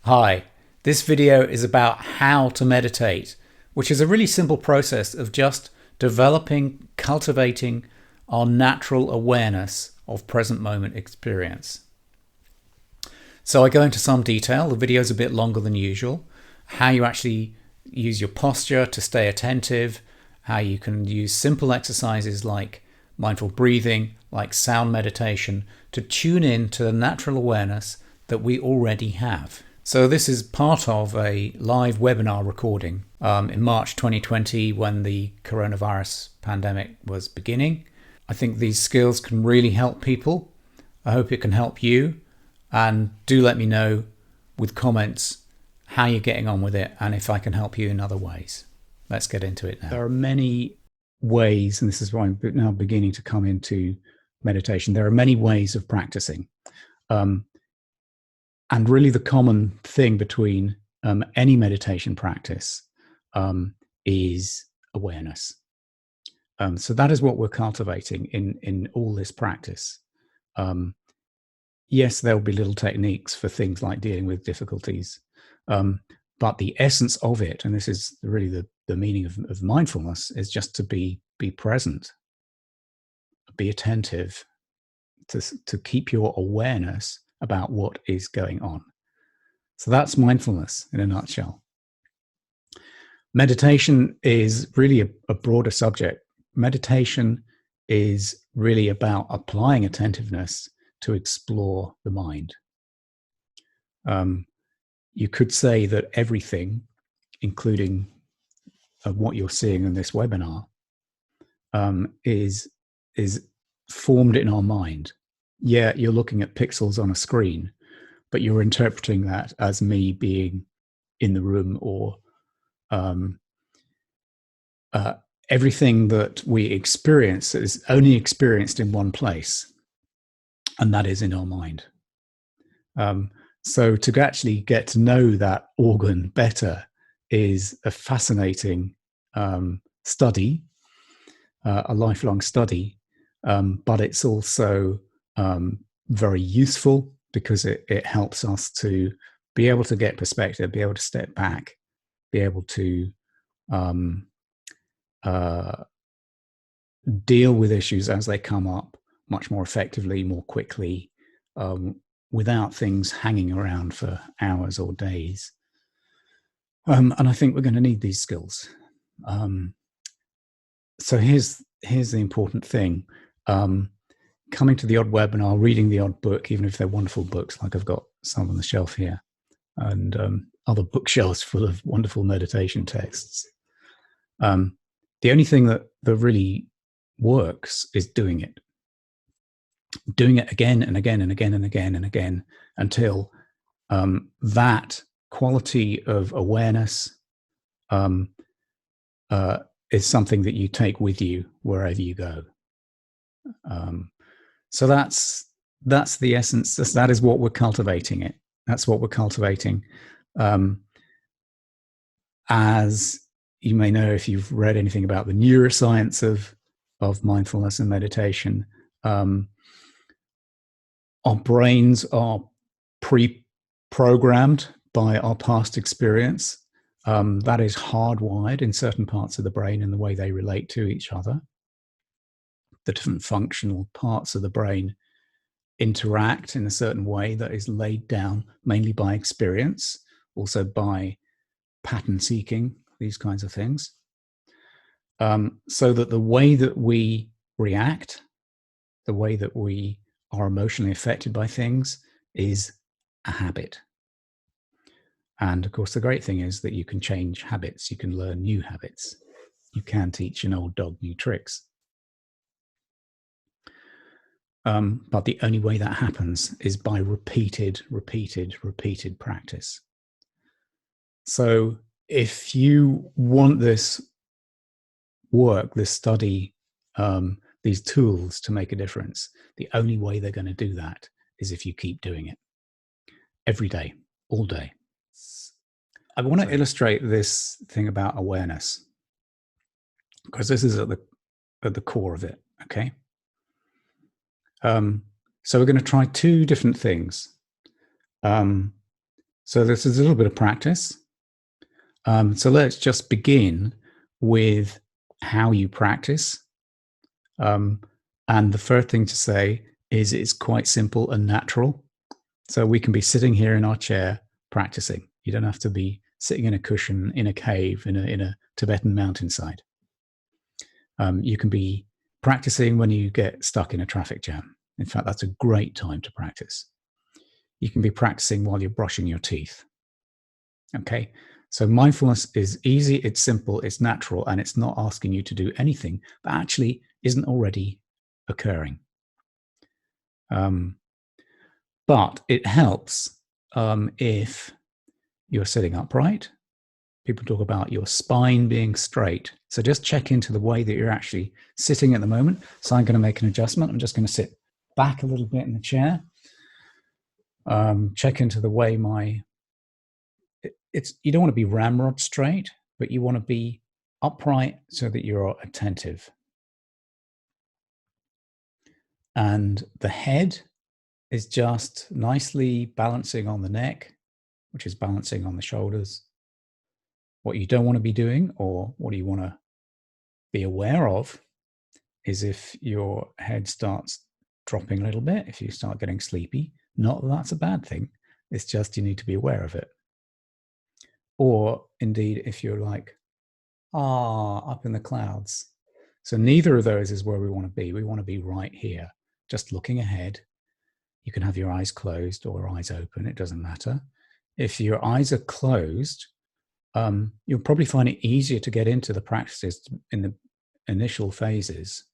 Hi, this video is about how to meditate, which is a really simple process of just developing, cultivating our natural awareness of present moment experience. So I go into some detail. The video is a bit longer than usual. How you actually use your posture to stay attentive, how you can use simple exercises like mindful breathing, like sound meditation, to tune in to the natural awareness that we already have. So this is part of a live webinar recording in March 2020 when the coronavirus pandemic was beginning. I think these skills can really help people. I hope it can help you, and do let me know with comments how you're getting on with it and if I can help you in other ways. Let's get into it now. There are many ways, and this is why I'm now beginning to come into meditation. There are many ways of practicing. And really the common thing between any meditation practice is awareness. So that is what we're cultivating in all this practice. Yes, there'll be little techniques for things like dealing with difficulties, but the essence of it, and this is really the meaning of mindfulness, is just to be present, be attentive, to keep your awareness about what is going on. So that's mindfulness in a nutshell. Meditation is really a broader subject. Meditation is really about applying attentiveness to explore the mind. You could say that everything, including what you're seeing in this webinar, is formed in our mind. Yeah, you're looking at pixels on a screen, but you're interpreting that as me being in the room, or everything that we experience is only experienced in one place, and that is in our mind. So to actually get to know that organ better is a fascinating study, a lifelong study, but it's also very useful because it helps us to be able to get perspective, be able to step back, be able to deal with issues as they come up much more effectively, more quickly, without things hanging around for hours or days. And I think we're going to need these skills. So here's the important thing. Coming to the odd webinar, reading the odd book, even if they're wonderful books, like I've got some on the shelf here, and other bookshelves full of wonderful meditation texts. The only thing that really works is doing it again and again and again and again and again until that quality of awareness is something that you take with you wherever you go. So that's the essence. That is what we're cultivating. That's what we're cultivating. As you may know, if you've read anything about the neuroscience of mindfulness and meditation, our brains are pre-programmed by our past experience. That is hardwired in certain parts of the brain in the way they relate to each other. The different functional parts of the brain interact in a certain way that is laid down mainly by experience, also by pattern seeking, these kinds of things. So that the way that we react, the way that we are emotionally affected by things, is a habit. And of course, the great thing is that you can change habits. You can learn new habits. You can teach an old dog new tricks. But the only way that happens is by repeated practice. So if you want this work, this study, these tools to make a difference, the only way they're going to do that is if you keep doing it every day, all day. I want to illustrate this thing about awareness, because this is at the core of it, okay? So we're going to try two different things. So this is a little bit of practice. So let's just begin with how you practice. And the first thing to say is it's quite simple and natural. So we can be sitting here in our chair practicing. You don't have to be sitting in a cushion in a cave in a Tibetan mountainside. You can be practicing when you get stuck in a traffic jam. In fact, that's a great time to practice. You can be practicing while you're brushing your teeth. Okay, so mindfulness is easy, it's simple, it's natural, and it's not asking you to do anything that actually isn't already occurring. But it helps if you're sitting upright. People talk about your spine being straight. So just check into the way that you're actually sitting at the moment. So I'm going to make an adjustment. I'm just going to sit back a little bit in the chair. Check into the way you don't want to be ramrod straight, but you want to be upright so that you're attentive. And the head is just nicely balancing on the neck, which is balancing on the shoulders. What you don't want to be doing, or what you want to be aware of, is if your head starts dropping a little bit, if you start getting sleepy. Not that that's a bad thing. It's just you need to be aware of it. Or indeed, if you're like, up in the clouds. So neither of those is where we want to be. We want to be right here, just looking ahead. You can have your eyes closed or eyes open. It doesn't matter. If your eyes are closed, you'll probably find it easier to get into the practices in the initial phases.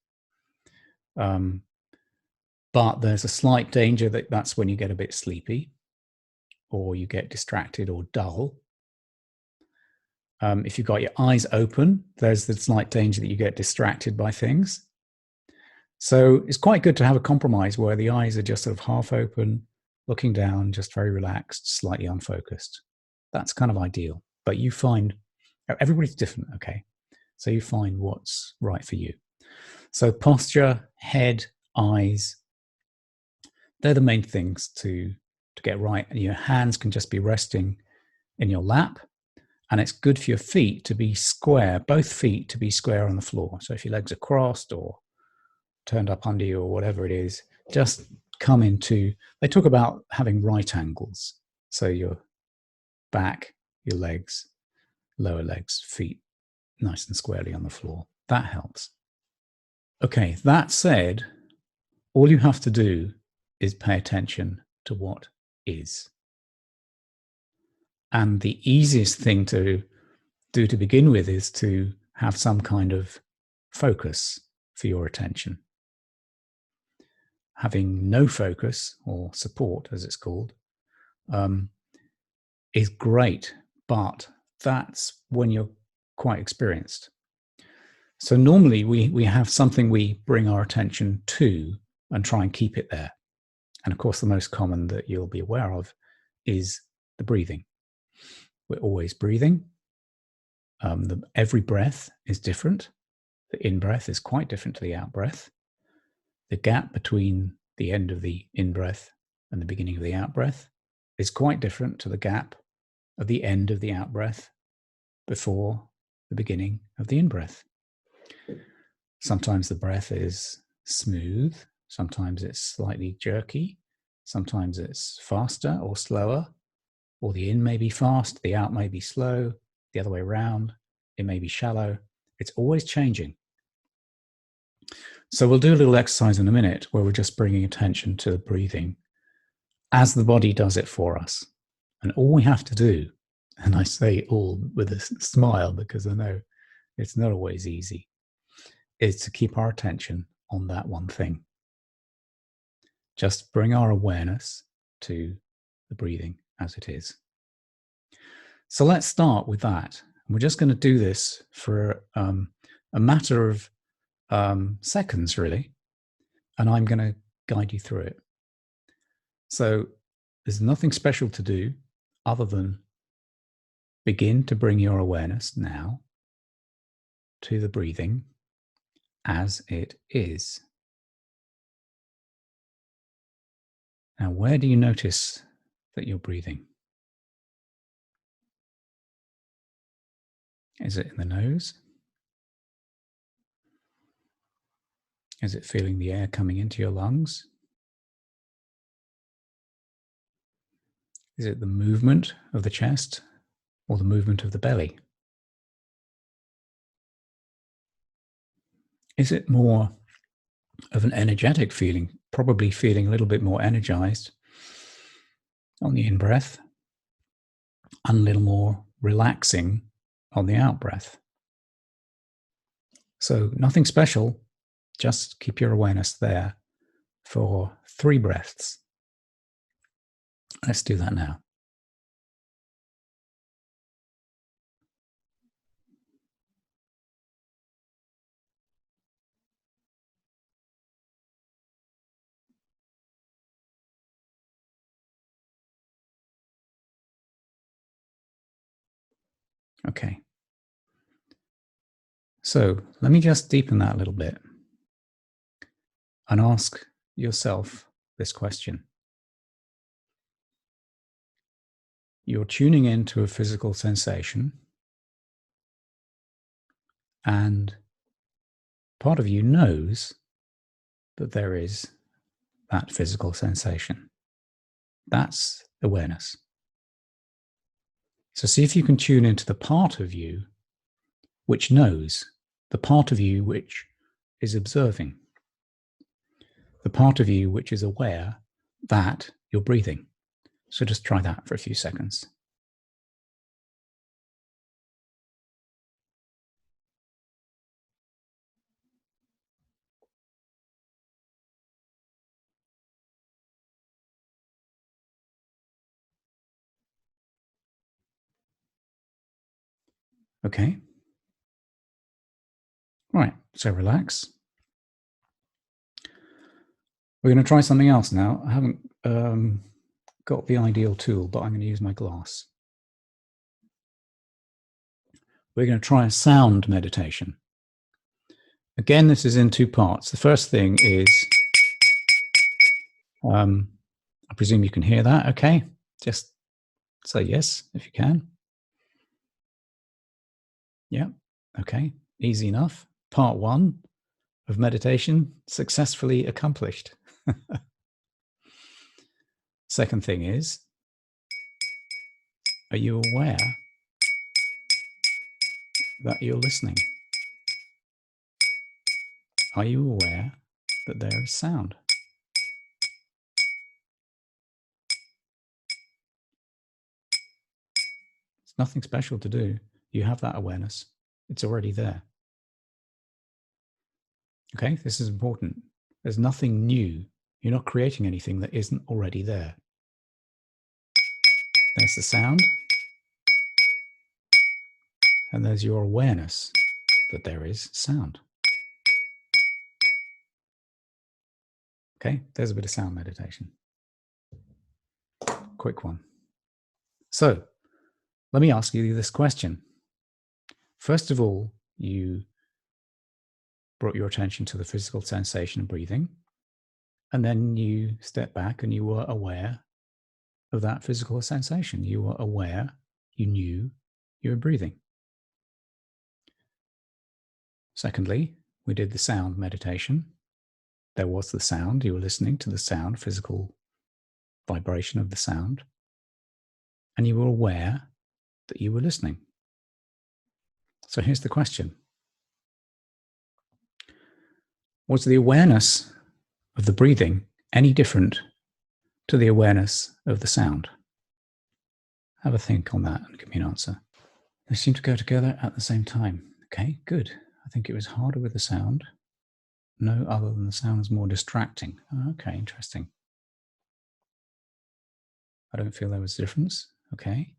But there's a slight danger that that's when you get a bit sleepy or you get distracted or dull. If you've got your eyes open, there's the slight danger that you get distracted by things. So it's quite good to have a compromise where the eyes are just sort of half open, looking down, just very relaxed, slightly unfocused. That's kind of ideal. But you find everybody's different, okay? So you find what's right for you. So posture, head, eyes, they're the main things to get right. And your hands can just be resting in your lap. And it's good for your feet to be square, both feet to be square on the floor. So if your legs are crossed or turned up under you or whatever it is, just come into, they talk about having right angles. So your back, your legs, lower legs, feet, nice and squarely on the floor. That helps. Okay, that said, all you have to do is pay attention to what is. And the easiest thing to do to begin with is to have some kind of focus for your attention. Having no focus, or support as it's called, is great, but that's when you're quite experienced. So normally we have something we bring our attention to and try and keep it there. And of course, the most common that you'll be aware of is the breathing. We're always breathing. Every breath is different. The in-breath is quite different to the out-breath. The gap between the end of the in-breath and the beginning of the out-breath is quite different to the gap of the end of the out-breath before the beginning of the in-breath. Sometimes the breath is smooth, sometimes it's slightly jerky, sometimes it's faster or slower, or the in may be fast, the out may be slow, the other way around, it may be shallow. It's always changing. So we'll do a little exercise in a minute where we're just bringing attention to the breathing as the body does it for us. And all we have to do, and I say all with a smile because I know it's not always easy, is to keep our attention on that one thing. Just bring our awareness to the breathing as it is. So let's start with that. We're just going to do this for a matter of seconds, really, and I'm going to guide you through it. So there's nothing special to do other than begin to bring your awareness now to the breathing as it is. Now, where do you notice that you're breathing? Is it in the nose? Is it feeling the air coming into your lungs? Is it the movement of the chest or the movement of the belly? Is it more of an energetic feeling, probably feeling a little bit more energized on the in-breath and a little more relaxing on the out-breath? So nothing special, just keep your awareness there for 3 breaths. Let's do that now. Okay. So let me just deepen that a little bit and ask yourself this question. You're tuning into a physical sensation, and part of you knows that there is that physical sensation. That's awareness. So see if you can tune into the part of you which knows, the part of you which is observing, the part of you which is aware that you're breathing. So just try that for a few seconds. Okay. Right. So relax. We're going to try something else now. I haven't got the ideal tool, but I'm going to use my glass. We're going to try a sound meditation. Again, this is in 2 parts. The first thing is, I presume you can hear that. Okay. Just say yes if you can. Yeah. Okay. Easy enough. Part 1 of meditation successfully accomplished. Second thing is, are you aware that you're listening? Are you aware that there is sound? It's nothing special to do. You have that awareness. It's already there. Okay, this is important. There's nothing new. You're not creating anything that isn't already there. There's the sound. And there's your awareness that there is sound. Okay, there's a bit of sound meditation. Quick one. So, let me ask you this question. First of all, you brought your attention to the physical sensation of breathing, and then you stepped back and you were aware of that physical sensation. You were aware, you knew you were breathing. Secondly, we did the sound meditation. There was the sound, you were listening to the sound, physical vibration of the sound, and you were aware that you were listening. So here's the question. Was the awareness of the breathing any different to the awareness of the sound? Have a think on that and give me an answer. They seem to go together at the same time. Okay, good. I think it was harder with the sound. No, other than the sound is more distracting. Okay, interesting. I don't feel there was a difference. Okay.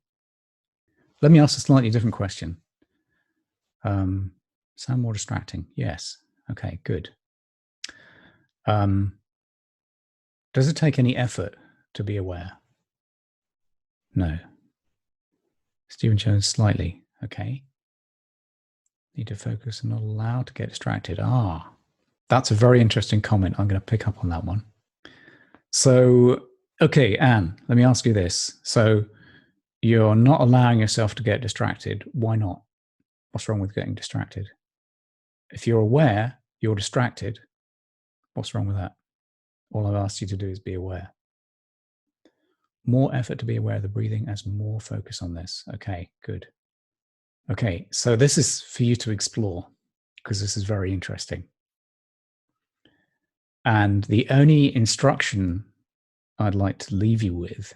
Let me ask a slightly different question. Sound more distracting? Yes. Okay, good. Does it take any effort to be aware? No. Stephen Jones, slightly. Okay. Need to focus and not allow to get distracted. That's a very interesting comment. I'm going to pick up on that one. So, okay, Anne, let me ask you this. So you're not allowing yourself to get distracted. Why not? What's wrong with getting distracted? If you're aware you're distracted, what's wrong with that? All I've asked you to do is be aware. More effort to be aware of the breathing as more focus on this. Okay, good. Okay, so this is for you to explore because this is very interesting. And the only instruction I'd like to leave you with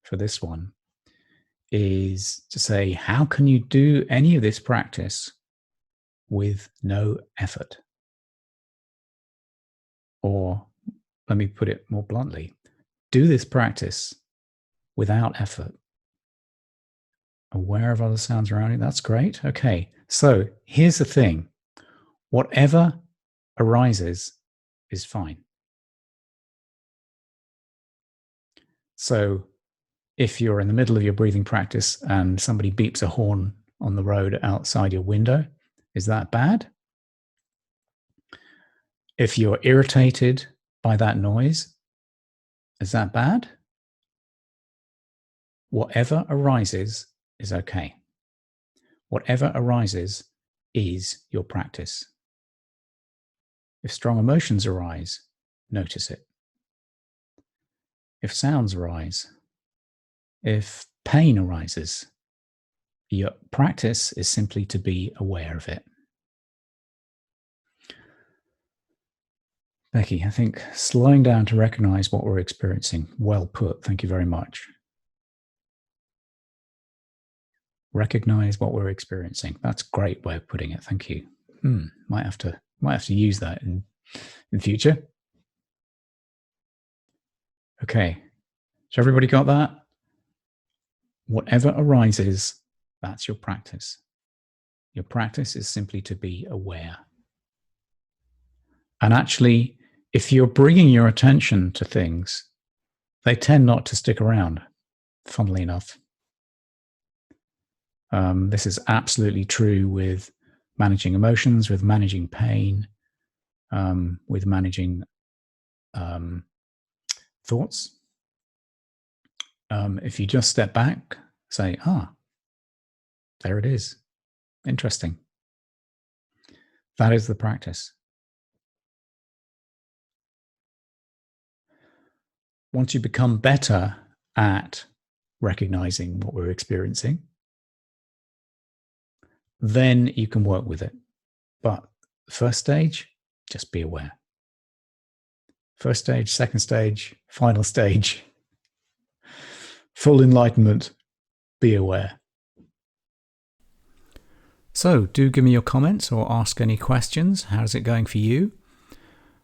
for this one is to say, how can you do any of this practice with no effort? Or let me put it more bluntly, do this practice without effort. Aware of other sounds around you, that's great. Okay, so here's the thing. Whatever arises is fine. So if you're in the middle of your breathing practice and somebody beeps a horn on the road outside your window, is that bad? If you're irritated by that noise, is that bad? Whatever arises is okay. Whatever arises is your practice. If strong emotions arise, notice it. If sounds arise, if pain arises, your practice is simply to be aware of it. Becky, I think slowing down to recognize what we're experiencing. Well put. Thank you very much. Recognize what we're experiencing. That's a great way of putting it. Thank you. Might have to use that in future. Okay. So everybody got that? Whatever arises, that's your practice. Your practice is simply to be aware. And actually, if you're bringing your attention to things, they tend not to stick around, funnily enough. This is absolutely true with managing emotions, with managing pain, with managing thoughts. If you just step back, say, there it is. Interesting. That is the practice. Once you become better at recognizing what we're experiencing, then you can work with it. But first stage, just be aware. First stage, second stage, final stage, full enlightenment, be aware. So do give me your comments or ask any questions. How's it going for you?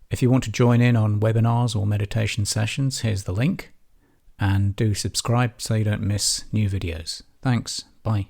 If you want to join in on webinars or meditation sessions, here's the link. And do subscribe so you don't miss new videos. Thanks. Bye.